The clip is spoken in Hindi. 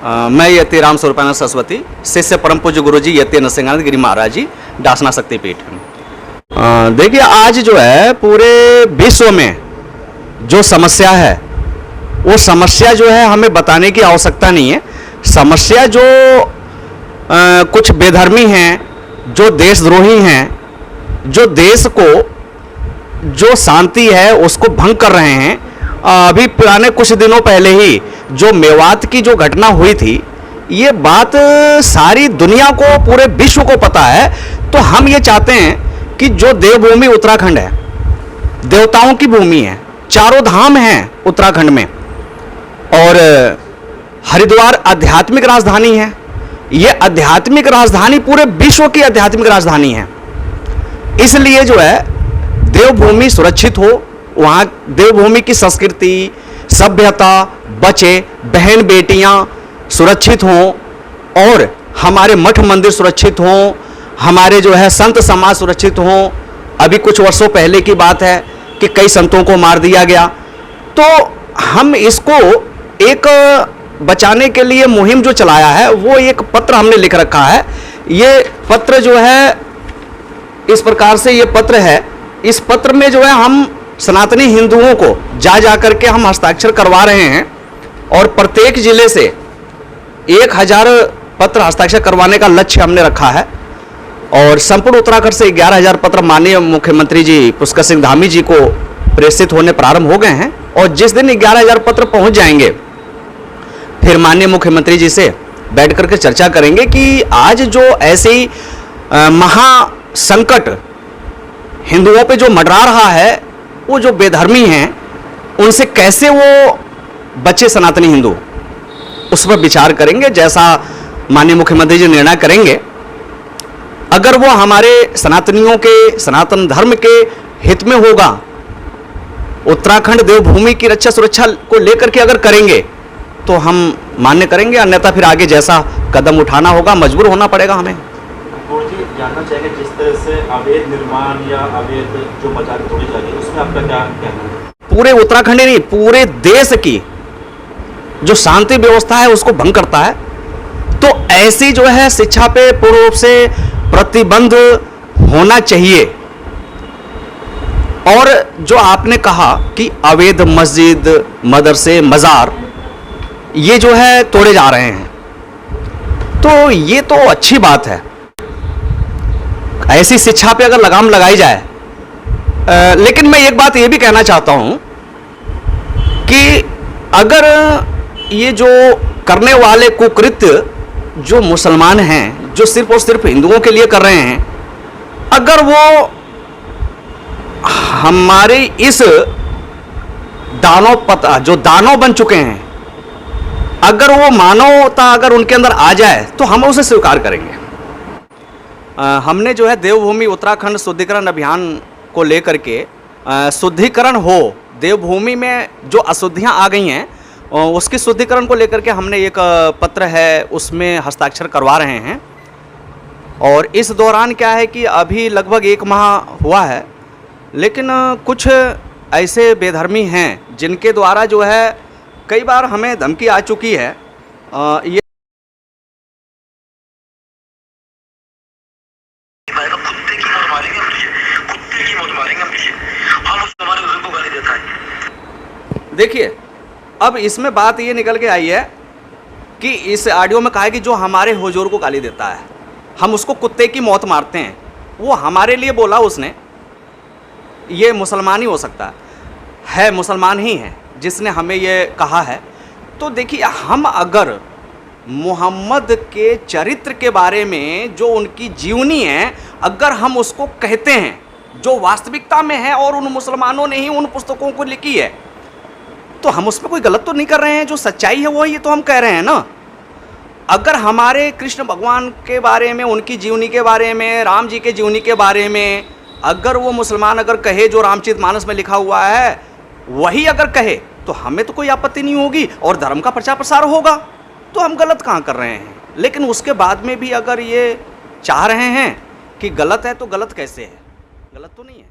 मैं यति राम स्वरूपानंद सरस्वती, शिष्य परम पूज्य गुरु जी यति नरसिंहानंद गिरी महाराज जी, डासना शक्तिपीठ। देखिए, आज जो है पूरे विश्व में जो समस्या है वो समस्या जो है हमें बताने की आवश्यकता नहीं है। समस्या जो कुछ बेधर्मी हैं, जो देशद्रोही हैं, जो देश को जो शांति है उसको भंग कर रहे हैं। अभी पुराने कुछ दिनों पहले ही जो मेवात की जो घटना हुई थी, ये बात सारी दुनिया को, पूरे विश्व को पता है। तो हम ये चाहते हैं कि जो देवभूमि उत्तराखंड है, देवताओं की भूमि है, चारों धाम हैं उत्तराखंड में, और हरिद्वार आध्यात्मिक राजधानी है। ये आध्यात्मिक राजधानी पूरे विश्व की आध्यात्मिक राजधानी है। इसलिए जो है देवभूमि सुरक्षित हो, वहाँ देवभूमि की संस्कृति, सभ्यता बचे, बहन बेटियाँ सुरक्षित हों, और हमारे मठ मंदिर सुरक्षित हों, हमारे जो है संत समाज सुरक्षित हों। अभी कुछ वर्षों पहले की बात है कि कई संतों को मार दिया गया। तो हम इसको एक बचाने के लिए मुहिम जो चलाया है, वो एक पत्र हमने लिख रखा है। ये पत्र जो है इस प्रकार से ये पत्र है। इस पत्र में जो है हम सनातनी हिंदुओं को जा करके हम हस्ताक्षर करवा रहे हैं, और प्रत्येक जिले से 1000 पत्र हस्ताक्षर करवाने का लक्ष्य हमने रखा है। और संपूर्ण उत्तराखंड से 11000 पत्र माननीय मुख्यमंत्री जी पुष्कर सिंह धामी जी को प्रेषित होने प्रारंभ हो गए हैं। और जिस दिन 11000 पत्र पहुंच जाएंगे, फिर माननीय मुख्यमंत्री जी से बैठ करके चर्चा करेंगे कि आज जो ऐसी महासंकट हिंदुओं पे जो मंडरा रहा है, वो जो बेधर्मी हैं, उनसे कैसे वो बचे सनातनी हिंदू, उस पर विचार करेंगे। जैसा माननीय मुख्यमंत्री जी निर्णय करेंगे, अगर वो हमारे सनातनियों के, सनातन धर्म के हित में होगा, उत्तराखंड देवभूमि की रक्षा सुरक्षा को लेकर के अगर करेंगे, तो हम मान्य करेंगे। अन्यथा फिर आगे जैसा कदम उठाना होगा, मजबूर होना पड़ेगा हमें। जी, जानना चाहेंगे जिस तरह से अवैध निर्माण या अवैध जो मजाक तोड़ी जा रही है, उसमें आपका क्या कहना है? पूरे उत्तराखंड ही नहीं, पूरे देश की जो शांति व्यवस्था है उसको भंग करता है। तो ऐसी जो है शिक्षा पे पूर्ण रूप से प्रतिबंध होना चाहिए। और जो आपने कहा कि अवैध मस्जिद, मदरसे, मजार ये जो है तोड़े जा रहे हैं, तो ये तो अच्छी बात है। ऐसी शिक्षा पे अगर लगाम लगाई जाए, लेकिन मैं एक बात ये भी कहना चाहता हूं कि अगर ये जो करने वाले कुकृत्य जो मुसलमान हैं, जो सिर्फ और सिर्फ हिंदुओं के लिए कर रहे हैं, अगर वो हमारे इस जो दानव बन चुके हैं, अगर वो मानवता अगर उनके अंदर आ जाए, तो हम उसे स्वीकार करेंगे। हमने जो है देवभूमि उत्तराखंड शुद्धिकरण अभियान को लेकर के शुद्धिकरण हो, देवभूमि में जो अशुद्धियां आ गई हैं उसकी शुद्धिकरण को लेकर के हमने एक पत्र है उसमें हस्ताक्षर करवा रहे हैं। और इस दौरान क्या है कि अभी लगभग 1 माह हुआ है, लेकिन कुछ ऐसे बेधर्मी हैं जिनके द्वारा जो है कई बार हमें धमकी आ चुकी है। ये कुत्ते की मौत मारेंगे हम तुझे, कुत्ते की मौत मारेंगे हम तुझे, हम उस हमारे बुजुर्ग को गाली देता है। देखिए, अब इसमें बात ये निकल के आई है कि इस ऑडियो में कहा है कि जो हमारे हुजूर को गाली देता है, हम उसको कुत्ते की मौत मारते हैं। वो हमारे लिए बोला उसने, ये मुसलमान ही हो सकता है, मुसलमान ही है जिसने हमें ये कहा है। तो देखिए, हम अगर मोहम्मद के चरित्र के बारे में, जो उनकी जीवनी है, अगर हम उसको कहते हैं जो वास्तविकता में है, और उन मुसलमानों ने ही उन पुस्तकों को लिखी है, तो हम उसमें कोई गलत तो नहीं कर रहे हैं। जो सच्चाई है वो ये तो हम कह रहे हैं ना। अगर हमारे कृष्ण भगवान के बारे में, उनकी जीवनी के बारे में, राम जी के जीवनी के बारे में अगर वो मुसलमान अगर कहे जो रामचरितमानस में लिखा हुआ है वही अगर कहे, तो हमें तो कोई आपत्ति नहीं होगी और धर्म का प्रचार प्रसार होगा। तो हम गलत कहाँ कर रहे हैं? लेकिन उसके बाद में भी अगर ये चाह रहे हैं कि गलत है, तो गलत कैसे है? गलत तो नहीं है।